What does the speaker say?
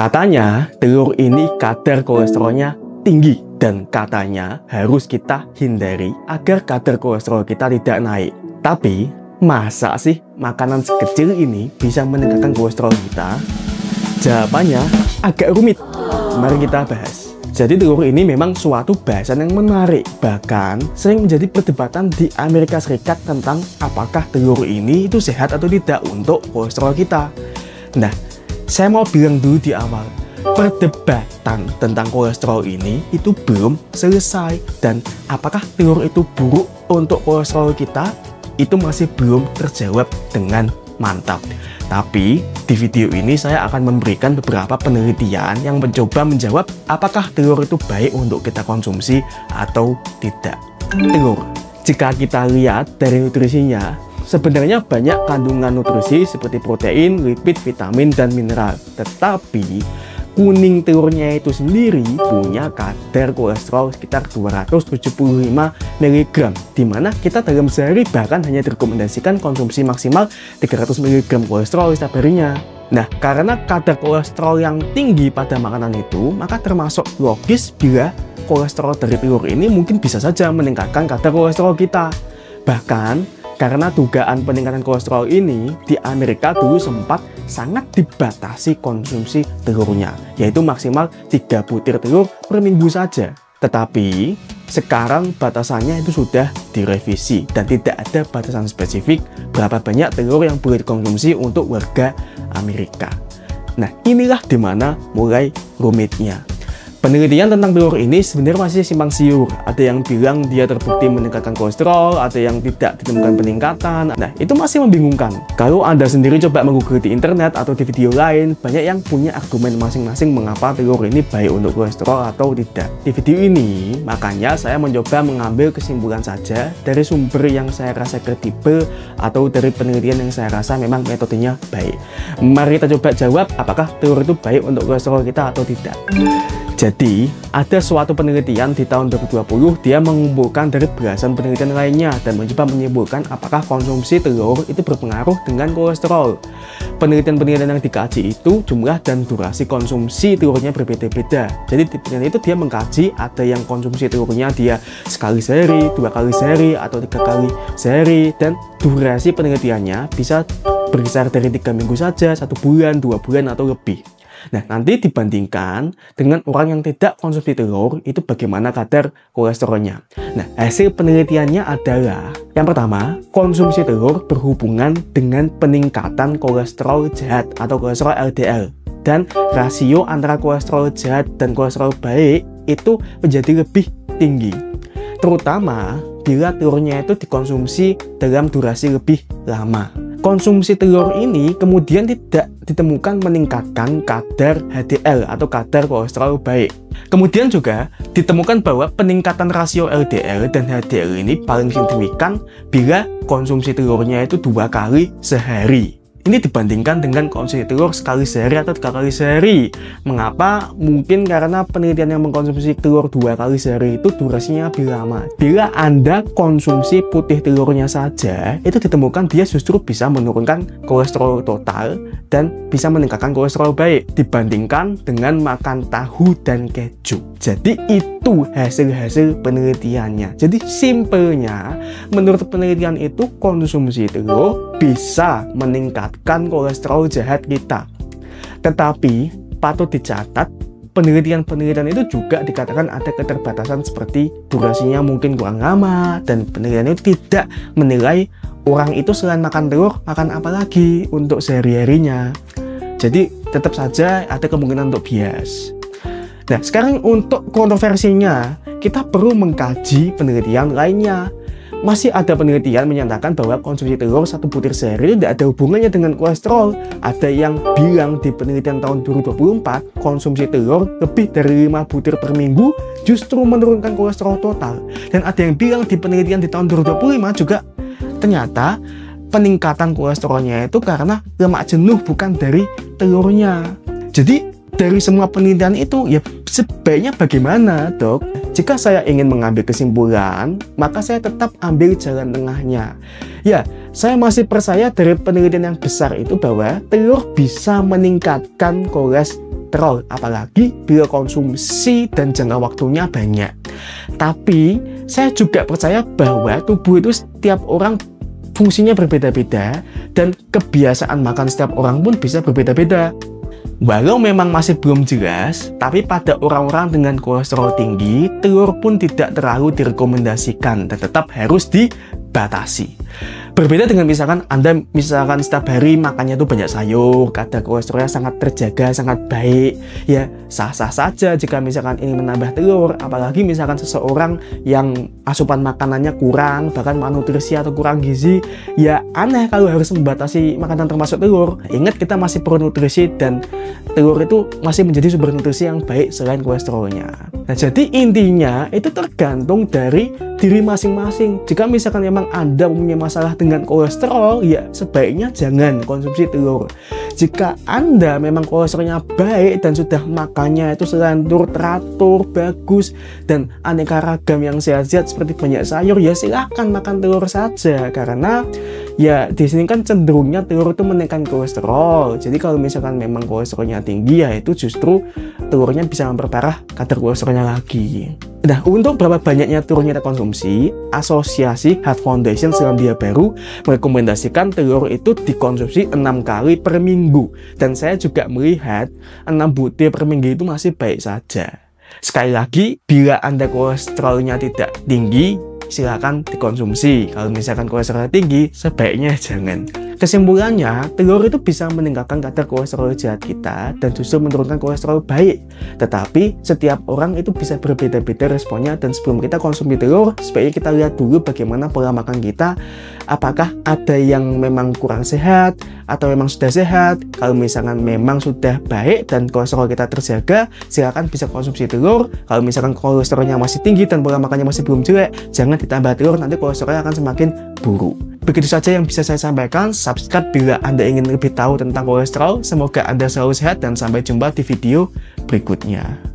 Katanya telur ini kadar kolesterolnya tinggi dan katanya harus kita hindari agar kadar kolesterol kita tidak naik. Tapi masa sih makanan sekecil ini bisa meningkatkan kolesterol kita? Jawabannya agak rumit. Mari kita bahas. Jadi telur ini memang suatu bahasan yang menarik. Bahkan sering menjadi perdebatan di Amerika Serikat tentang apakah telur ini itu sehat atau tidak untuk kolesterol kita. Nah, saya mau bilang dulu di awal, perdebatan tentang kolesterol ini itu belum selesai. Dan apakah telur itu buruk untuk kolesterol kita? Itu masih belum terjawab dengan mantap. Tapi di video ini saya akan memberikan beberapa penelitian yang mencoba menjawab apakah telur itu baik untuk kita konsumsi atau tidak. Telur, jika kita lihat dari nutrisinya, sebenarnya banyak kandungan nutrisi seperti protein, lipid, vitamin, dan mineral. Tetapi kuning telurnya itu sendiri punya kadar kolesterol sekitar 275 mg, di mana kita dalam sehari bahkan hanya direkomendasikan konsumsi maksimal 300 mg kolesterol setiap harinya. Nah, karena kadar kolesterol yang tinggi pada makanan itu, maka termasuk logis bila kolesterol dari telur ini mungkin bisa saja meningkatkan kadar kolesterol kita. Bahkan karena dugaan peningkatan kolesterol ini, di Amerika dulu sempat sangat dibatasi konsumsi telurnya, yaitu maksimal 3 butir telur per minggu saja. Tetapi sekarang batasannya itu sudah direvisi dan tidak ada batasan spesifik berapa banyak telur yang boleh dikonsumsi untuk warga Amerika. Nah, inilah dimana mulai rumitnya. Penelitian tentang telur ini sebenarnya masih simpang siur. Ada yang bilang dia terbukti meningkatkan kolesterol, ada yang tidak ditemukan peningkatan. Nah, itu masih membingungkan. Kalau Anda sendiri coba menggoogle di internet atau di video lain, banyak yang punya argumen masing-masing mengapa telur ini baik untuk kolesterol atau tidak. Di video ini, makanya saya mencoba mengambil kesimpulan saja dari sumber yang saya rasa kredibel atau dari penelitian yang saya rasa memang metodenya baik. Mari kita coba jawab apakah telur itu baik untuk kolesterol kita atau tidak. Jadi, ada suatu penelitian di tahun 2020, dia mengumpulkan dari belasan penelitian lainnya dan mencoba menyimpulkan apakah konsumsi telur itu berpengaruh dengan kolesterol. Penelitian-penelitian yang dikaji itu jumlah dan durasi konsumsi telurnya berbeda-beda. Jadi di penelitian itu dia mengkaji ada yang konsumsi telurnya dia sekali sehari, 2 kali sehari, atau 3 kali sehari, dan durasi penelitiannya bisa berkisar dari 3 minggu saja, 1 bulan, 2 bulan, atau lebih. Nah, nanti dibandingkan dengan orang yang tidak konsumsi telur, itu bagaimana kadar kolesterolnya. Nah, hasil penelitiannya adalah, yang pertama, konsumsi telur berhubungan dengan peningkatan kolesterol jahat atau kolesterol LDL. Dan rasio antara kolesterol jahat dan kolesterol baik itu menjadi lebih tinggi. Terutama bila telurnya itu dikonsumsi dalam durasi lebih lama. Konsumsi telur ini kemudian tidak ditemukan meningkatkan kadar HDL atau kadar kolesterol baik. Kemudian juga ditemukan bahwa peningkatan rasio LDL dan HDL ini paling signifikan bila konsumsi telurnya itu 2 kali sehari. Ini dibandingkan dengan konsumsi telur sekali sehari atau 3 kali sehari. Mengapa? Mungkin karena penelitian yang mengkonsumsi telur 2 kali sehari itu durasinya lebih lama. Bila Anda konsumsi putih telurnya saja, itu ditemukan dia justru bisa menurunkan kolesterol total dan bisa meningkatkan kolesterol baik dibandingkan dengan makan tahu dan keju. Jadi itu hasil-hasil penelitiannya. Jadi simpelnya, menurut penelitian itu konsumsi telur bisa meningkatkan kolesterol jahat kita. Tetapi patut dicatat, penelitian-penelitian itu juga dikatakan ada keterbatasan seperti durasinya mungkin kurang lama, dan penelitian itu tidak menilai orang itu selain makan telur, makan apa lagi untuk sehari-harinya. Jadi tetap saja ada kemungkinan untuk bias. Nah, sekarang untuk kontroversinya, kita perlu mengkaji penelitian lainnya. Masih ada penelitian menyatakan bahwa konsumsi telur 1 butir sehari tidak ada hubungannya dengan kolesterol. Ada yang bilang di penelitian tahun 2024, konsumsi telur lebih dari 5 butir per minggu justru menurunkan kolesterol total. Dan ada yang bilang di penelitian di tahun 2025 juga ternyata peningkatan kolesterolnya itu karena lemak jenuh bukan dari telurnya. Jadi dari semua penelitian itu, ya sebaiknya bagaimana, dok? Jika saya ingin mengambil kesimpulan, maka saya tetap ambil jalan tengahnya. Ya, saya masih percaya dari penelitian yang besar itu bahwa telur bisa meningkatkan kolesterol dikontrol, apalagi bila konsumsi dan jangka waktunya banyak. Tapi saya juga percaya bahwa tubuh itu setiap orang fungsinya berbeda-beda dan kebiasaan makan setiap orang pun bisa berbeda-beda. Walau memang masih belum jelas, tapi pada orang-orang dengan kolesterol tinggi, telur pun tidak terlalu direkomendasikan dan tetap harus dibatasi. Berbeda dengan misalkan Anda setiap hari makannya itu banyak sayur, kadar kolesterolnya sangat terjaga, sangat baik, ya sah-sah saja jika misalkan ingin menambah telur. Apalagi misalkan seseorang yang asupan makanannya kurang, bahkan malnutrisi atau kurang gizi, ya aneh kalau harus membatasi makanan termasuk telur. Ingat, kita masih perlu nutrisi dan telur itu masih menjadi sumber nutrisi yang baik selain kolesterolnya. Nah, jadi intinya itu tergantung dari diri masing-masing. Jika misalkan memang Anda punya masalah dengan kolesterol, ya sebaiknya jangan konsumsi telur. Jika Anda memang kolesterolnya baik dan sudah makannya itu selantur, teratur, bagus, dan aneka ragam yang sehat-sehat seperti banyak sayur, ya silahkan makan telur saja. Karena ya di sini kan cenderungnya telur itu menaikkan kolesterol. Jadi kalau misalkan memang kolesterolnya tinggi, ya itu justru telurnya bisa memperparah kadar kolesterolnya lagi. Nah, untuk berapa banyaknya telur yang kita konsumsi, Asosiasi Heart Foundation Selandia Baru merekomendasikan telur itu dikonsumsi 6 kali per minggu. Dan saya juga melihat 6 butir per minggu itu masih baik saja. Sekali lagi, bila Anda kolesterolnya tidak tinggi, silakan dikonsumsi. Kalau misalkan kolesterol tinggi, sebaiknya jangan. Kesimpulannya, telur itu bisa meningkatkan kadar kolesterol jahat kita dan justru menurunkan kolesterol baik. Tetapi setiap orang itu bisa berbeda-beda responnya, dan sebelum kita konsumsi telur, sebaiknya kita lihat dulu bagaimana pola makan kita. Apakah ada yang memang kurang sehat atau memang sudah sehat. Kalau misalkan memang sudah baik dan kolesterol kita terjaga, silakan bisa konsumsi telur. Kalau misalkan kolesterolnya masih tinggi dan pola makannya masih belum jelek, jangan ditambah telur, nanti kolesterolnya akan semakin buruk. Begitu saja yang bisa saya sampaikan. Subscribe bila Anda ingin lebih tahu tentang kolesterol. Semoga Anda selalu sehat dan sampai jumpa di video berikutnya.